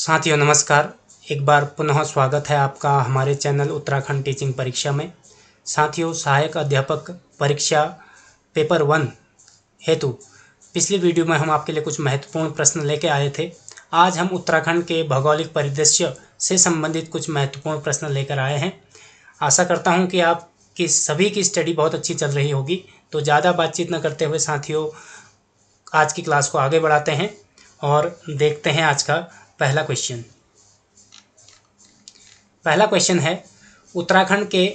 साथियों नमस्कार। एक बार पुनः स्वागत है आपका हमारे चैनल उत्तराखंड टीचिंग परीक्षा में। साथियों, सहायक अध्यापक परीक्षा पेपर 1 हेतु पिछली वीडियो में हम आपके लिए कुछ महत्वपूर्ण प्रश्न लेके आए थे। आज हम उत्तराखंड के भौगोलिक परिदृश्य से संबंधित कुछ महत्वपूर्ण प्रश्न लेकर आए हैं। आशा करता हूं कि आपकी सभी की स्टडी बहुत अच्छी चल रही होगी। तो ज़्यादा बातचीत न करते हुए साथियों, आज की क्लास को आगे बढ़ाते हैं और देखते हैं आज का पहला क्वेश्चन। पहला क्वेश्चन है, उत्तराखंड के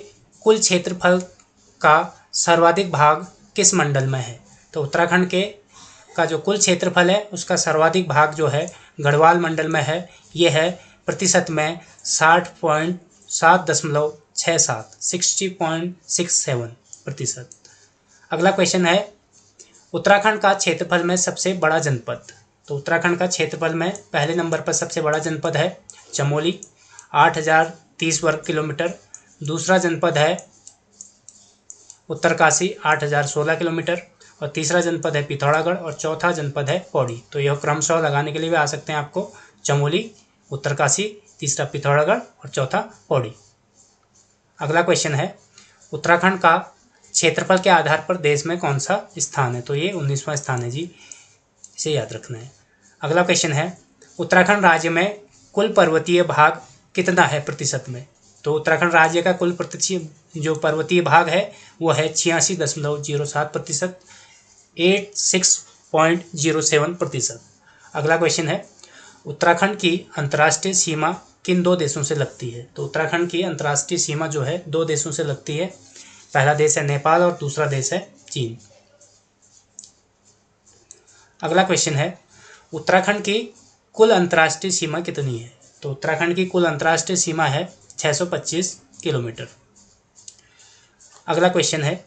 कुल क्षेत्रफल का सर्वाधिक भाग किस मंडल में है? तो उत्तराखंड के का जो कुल क्षेत्रफल है उसका सर्वाधिक भाग जो है गढ़वाल मंडल में है। ये है प्रतिशत में 60.67 अगला क्वेश्चन है, उत्तराखंड का क्षेत्रफल में सबसे बड़ा जनपद। तो उत्तराखंड का क्षेत्रफल में पहले नंबर पर सबसे बड़ा जनपद है चमोली, 8030 वर्ग किलोमीटर। दूसरा जनपद है उत्तरकाशी, 8016 किलोमीटर। और तीसरा जनपद है पिथौरागढ़ और चौथा जनपद है पौड़ी। तो यह क्रमशः लगाने के लिए भी आ सकते हैं आपको, चमोली, उत्तरकाशी, तीसरा पिथौरागढ़ और चौथा पौड़ी। अगला क्वेश्चन है, उत्तराखंड का क्षेत्रफल के आधार पर देश में कौन सा स्थान है? तो ये 19वां स्थान है जी, इसे याद रखना है। अगला क्वेश्चन है, उत्तराखंड राज्य में कुल पर्वतीय भाग कितना है प्रतिशत में? तो उत्तराखंड राज्य का कुल जो पर्वतीय भाग है वो है 86.07%, 86.07%। अगला क्वेश्चन है, उत्तराखंड की अंतर्राष्ट्रीय सीमा किन दो देशों से लगती है? तो उत्तराखंड की अंतर्राष्ट्रीय सीमा जो है दो देशों से लगती है। पहला देश है नेपाल और दूसरा देश है चीन। अगला क्वेश्चन है, उत्तराखंड की कुल अंतर्राष्ट्रीय सीमा कितनी है? तो उत्तराखंड की कुल अंतर्राष्ट्रीय सीमा है 625 किलोमीटर। अगला क्वेश्चन है,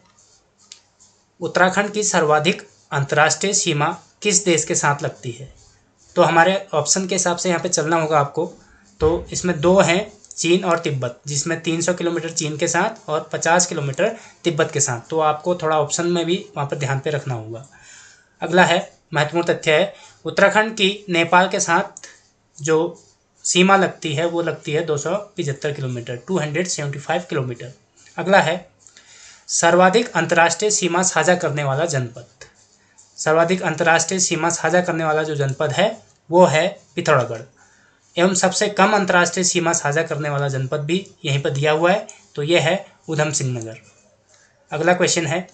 उत्तराखंड की सर्वाधिक अंतर्राष्ट्रीय सीमा किस देश के साथ लगती है? तो हमारे ऑप्शन के हिसाब से यहाँ पे चलना होगा आपको। तो इसमें दो हैं, चीन और तिब्बत, जिसमें 300 किलोमीटर चीन के साथ और 50 किलोमीटर तिब्बत के साथ। तो आपको थोड़ा ऑप्शन में भी वहाँ पर ध्यान पे रखना होगा। अगला है, महत्वपूर्ण तथ्य है, उत्तराखंड की नेपाल के साथ जो सीमा लगती है वो लगती है 275 किलोमीटर, 275 किलोमीटर। अगला है, सर्वाधिक अंतर्राष्ट्रीय सीमा साझा करने वाला जनपद। सर्वाधिक अंतर्राष्ट्रीय सीमा साझा करने वाला जो जनपद है वो है पिथौरागढ़। एवं सबसे कम अंतर्राष्ट्रीय सीमा साझा करने वाला जनपद भी यहीं पर दिया हुआ है, तो ये है उधम सिंह नगर। अगला क्वेश्चन है,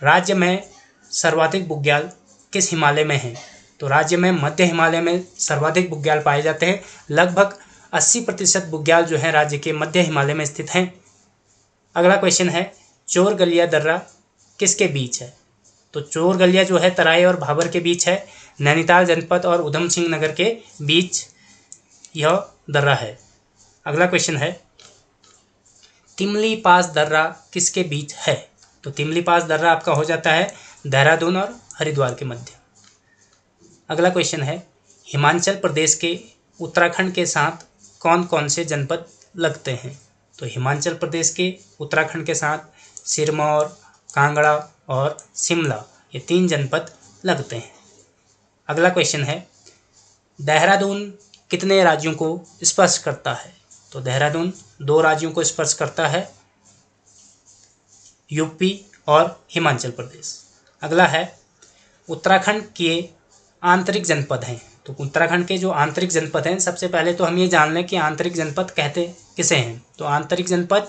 राज्य में सर्वाधिक बुग्याल किस हिमालय में है? तो राज्य में मध्य हिमालय में सर्वाधिक बुग्याल पाए जाते हैं। लगभग 80% बुग्याल जो है राज्य के मध्य हिमालय में स्थित हैं। अगला क्वेश्चन है, चोर गलिया दर्रा किसके बीच है? तो चोर गलिया जो है तराई और भाबर के बीच है। नैनीताल जनपद और उधम सिंह नगर के बीच यह दर्रा है। अगला क्वेश्चन है, तिमली पास दर्रा किसके बीच है? तो तिमली पास दर्रा आपका हो जाता है देहरादून और हरिद्वार के मध्य। अगला क्वेश्चन है, हिमाचल प्रदेश के उत्तराखंड के साथ कौन कौन से जनपद लगते हैं? तो हिमाचल प्रदेश के उत्तराखंड के साथ सिरमौर, कांगड़ा और शिमला, ये 3 जनपद लगते हैं। अगला क्वेश्चन है, देहरादून कितने राज्यों को स्पर्श करता है? तो देहरादून 2 राज्यों को स्पर्श करता है, यूपी और हिमाचल प्रदेश। अगला है, उत्तराखंड के आंतरिक जनपद हैं। तो उत्तराखंड के जो आंतरिक जनपद हैं, सबसे पहले तो हम ये जान लें कि आंतरिक जनपद कहते किसे हैं। तो आंतरिक जनपद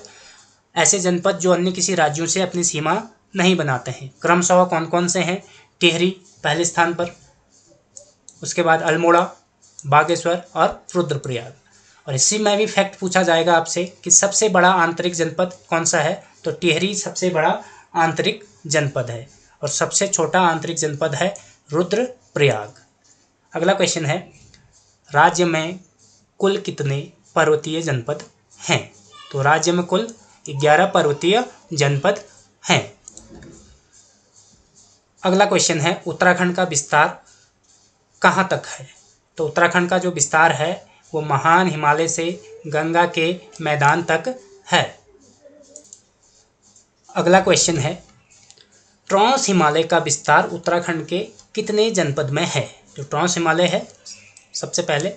ऐसे जनपद जो अन्य किसी राज्यों से अपनी सीमा नहीं बनाते हैं। क्रमशः कौन कौन से हैं? टिहरी पहले स्थान पर, उसके बाद अल्मोड़ा, बागेश्वर और रुद्रप्रयाग। और इसी में भी फैक्ट पूछा जाएगा आपसे कि सबसे बड़ा आंतरिक जनपद कौन सा है? तो टिहरी सबसे बड़ा आंतरिक जनपद है और सबसे छोटा आंतरिक जनपद है रुद्रप्रयाग। अगला क्वेश्चन है, राज्य में कुल कितने पर्वतीय जनपद हैं? तो राज्य में कुल 11 पर्वतीय जनपद हैं। अगला क्वेश्चन है, उत्तराखंड का विस्तार कहाँ तक है? तो उत्तराखंड का जो विस्तार है वो महान हिमालय से गंगा के मैदान तक है। अगला क्वेश्चन है, ट्रांस हिमालय का विस्तार उत्तराखंड के कितने जनपद में है? जो ट्रांस हिमालय है सबसे पहले,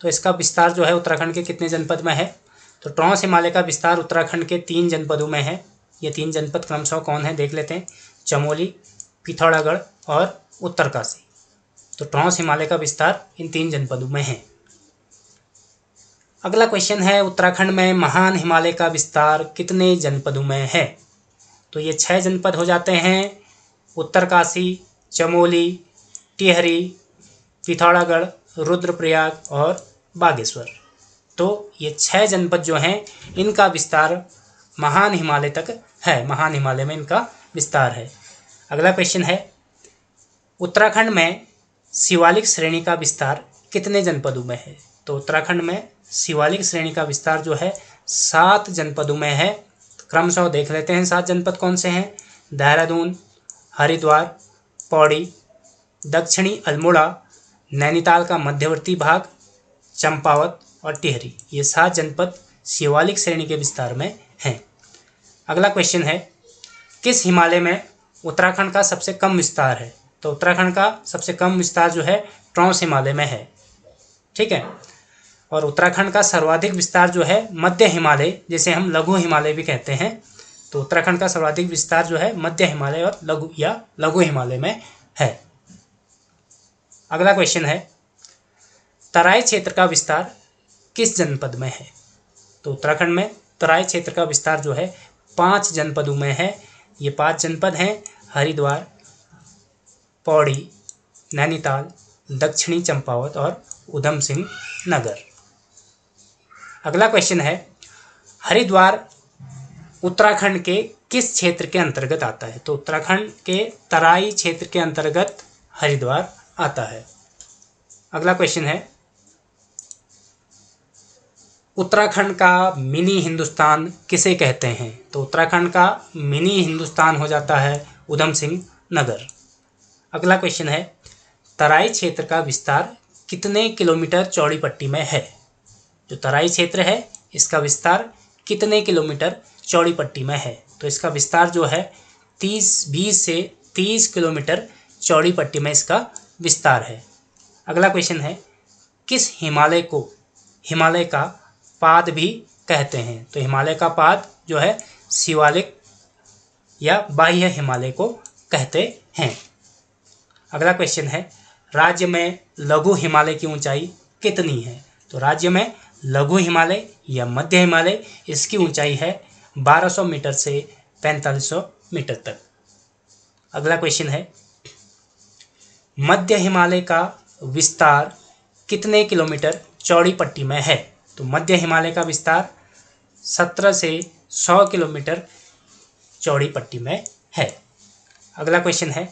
तो इसका विस्तार जो है उत्तराखंड के कितने जनपद में है? तो ट्रांस हिमालय का विस्तार उत्तराखंड के 3 जनपदों में है। ये 3 जनपद क्रमशः कौन है देख लेते हैं, चमोली, पिथौरागढ़ और उत्तरकाशी। तो ट्रांस हिमालय का विस्तार इन 3 जनपदों में है। अगला क्वेश्चन है, उत्तराखंड में महान हिमालय का विस्तार कितने जनपदों में है? तो ये 6 जनपद हो जाते हैं, उत्तरकाशी, चमोली, टिहरी, पिथौरागढ़, रुद्रप्रयाग और बागेश्वर। तो ये 6 जनपद जो हैं इनका विस्तार महान हिमालय तक है, महान हिमालय में इनका विस्तार है। अगला क्वेश्चन है, उत्तराखंड में शिवालिक श्रेणी का विस्तार कितने जनपदों में है? तो उत्तराखंड में शिवालिक श्रेणी का विस्तार जो है 7 जनपदों में है। क्रमशः देख लेते हैं 7 जनपद कौन से हैं। देहरादून, हरिद्वार, पौड़ी, दक्षिणी अल्मोड़ा, नैनीताल का मध्यवर्ती भाग, चंपावत और टिहरी। ये 7 जनपद शिवालिक श्रेणी के विस्तार में हैं। अगला क्वेश्चन है, किस हिमालय में उत्तराखंड का सबसे कम विस्तार है? तो उत्तराखंड का सबसे कम विस्तार जो है ट्रांस हिमालय में है, ठीक है। और उत्तराखंड का सर्वाधिक विस्तार जो है मध्य हिमालय, जिसे हम लघु हिमालय भी कहते हैं। तो उत्तराखंड का सर्वाधिक विस्तार जो है मध्य हिमालय और लघु हिमालय में है। अगला क्वेश्चन है, तराई क्षेत्र का विस्तार किस जनपद में है? तो उत्तराखंड में तराई क्षेत्र का विस्तार जो है 5 जनपदों में है। ये 5 जनपद हैं, हरिद्वार, पौड़ी, नैनीताल, दक्षिणी चंपावत और उधम सिंह नगर। अगला क्वेश्चन है, हरिद्वार उत्तराखंड के किस क्षेत्र के अंतर्गत आता है? तो उत्तराखंड के तराई क्षेत्र के अंतर्गत हरिद्वार आता है। अगला क्वेश्चन है, उत्तराखंड का मिनी हिंदुस्तान किसे कहते हैं? तो उत्तराखंड का मिनी हिंदुस्तान हो जाता है उधम सिंह नगर। अगला क्वेश्चन है, तराई क्षेत्र का विस्तार कितने किलोमीटर चौड़ी पट्टी में है? जो तराई क्षेत्र है इसका विस्तार कितने किलोमीटर चौड़ी पट्टी में है? तो इसका विस्तार जो है 20 से 30 किलोमीटर चौड़ी पट्टी में इसका विस्तार है। अगला क्वेश्चन है, किस हिमालय को हिमालय का पाद भी कहते हैं? तो हिमालय का पाद जो है शिवालिक या बाह्य हिमालय को कहते हैं। अगला क्वेश्चन है, राज्य में लघु हिमालय की ऊंचाई कितनी है? तो राज्य में लघु हिमालय या मध्य हिमालय इसकी ऊंचाई है 1200 मीटर से 4500 मीटर तक। अगला क्वेश्चन है, मध्य हिमालय का विस्तार कितने किलोमीटर चौड़ी पट्टी में है? तो मध्य हिमालय का विस्तार 17 से 100 किलोमीटर चौड़ी पट्टी में है। अगला क्वेश्चन है,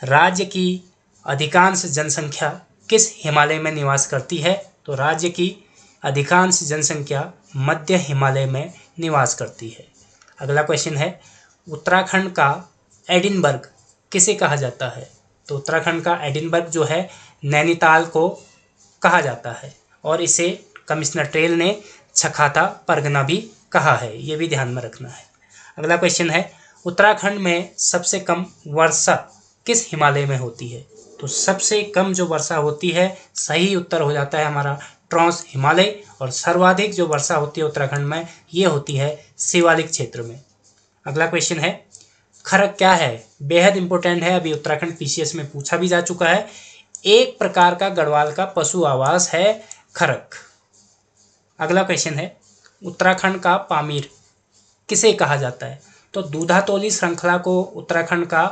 राज्य की अधिकांश जनसंख्या किस हिमालय में निवास करती है? तो राज्य की अधिकांश जनसंख्या मध्य हिमालय में निवास करती है। अगला क्वेश्चन है, उत्तराखंड का एडिनबर्ग किसे कहा जाता है? तो उत्तराखंड का एडिनबर्ग जो है नैनीताल को कहा जाता है और इसे कमिश्नर ट्रेल ने छखाता परगना भी कहा है, ये भी ध्यान में रखना है। अगला क्वेश्चन है, उत्तराखंड में सबसे कम वर्षा किस हिमालय में होती है? तो सबसे कम जो वर्षा होती है, सही उत्तर हो जाता है हमारा ट्रांस हिमालय, और सर्वाधिक जो वर्षा होती है उत्तराखंड में ये होती है शिवालिक क्षेत्र में। अगला क्वेश्चन है, खरक क्या है? बेहद इंपॉर्टेंट है, अभी उत्तराखंड पीसीएस में पूछा भी जा चुका है। एक प्रकार का गढ़वाल का पशु आवास है खरक। अगला क्वेश्चन है, उत्तराखंड का पामीर किसे कहा जाता है? तो दूधातोली श्रृंखला को उत्तराखंड का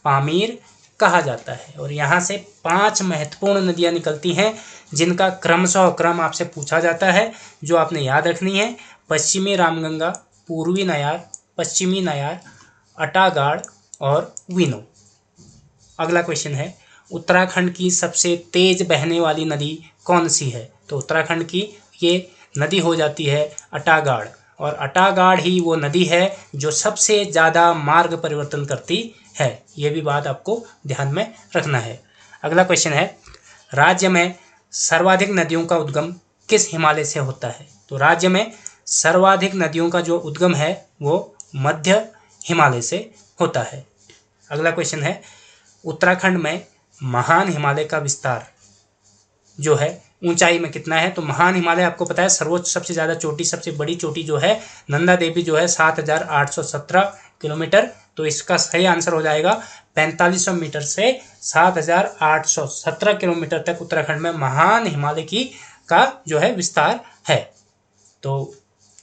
पामीर कहा जाता है और यहाँ से 5 महत्वपूर्ण नदियाँ निकलती हैं जिनका क्रमशः क्रम आपसे पूछा जाता है, जो आपने याद रखनी है। पश्चिमी रामगंगा, पूर्वी नयार, पश्चिमी नयार, अटागाड़ और विनो। अगला क्वेश्चन है, उत्तराखंड की सबसे तेज बहने वाली नदी कौन सी है? तो उत्तराखंड की ये नदी हो जाती है अटागाड़, और अटागाड़ ही वो नदी है जो सबसे ज़्यादा मार्ग परिवर्तन करती है। ये भी बात आपको ध्यान में रखना है। अगला क्वेश्चन है, राज्य में सर्वाधिक नदियों का उद्गम किस हिमालय से होता है? तो राज्य में सर्वाधिक नदियों का जो उद्गम है वो मध्य हिमालय से होता है। अगला क्वेश्चन है, उत्तराखंड में महान हिमालय का विस्तार जो है ऊंचाई में कितना है, तो महान हिमालय आपको पता है सर्वोच्च सबसे ज़्यादा चोटी, सबसे बड़ी चोटी जो है नंदा देवी जो है 7,817 किलोमीटर। तो इसका सही आंसर हो जाएगा 4500 मीटर से 7,817 किलोमीटर तक उत्तराखंड में महान हिमालय की का जो है विस्तार है। तो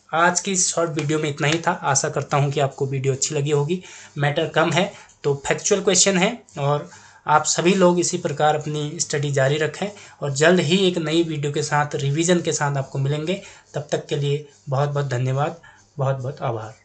आज की शॉर्ट वीडियो में इतना ही था। आशा करता हूँ कि आपको वीडियो अच्छी लगी होगी। मैटर कम है तो फैक्चुअल क्वेश्चन है, और आप सभी लोग इसी प्रकार अपनी स्टडी जारी रखें, और जल्द ही एक नई वीडियो के साथ रिवीजन के साथ आपको मिलेंगे। तब तक के लिए बहुत बहुत धन्यवाद, बहुत बहुत आभार।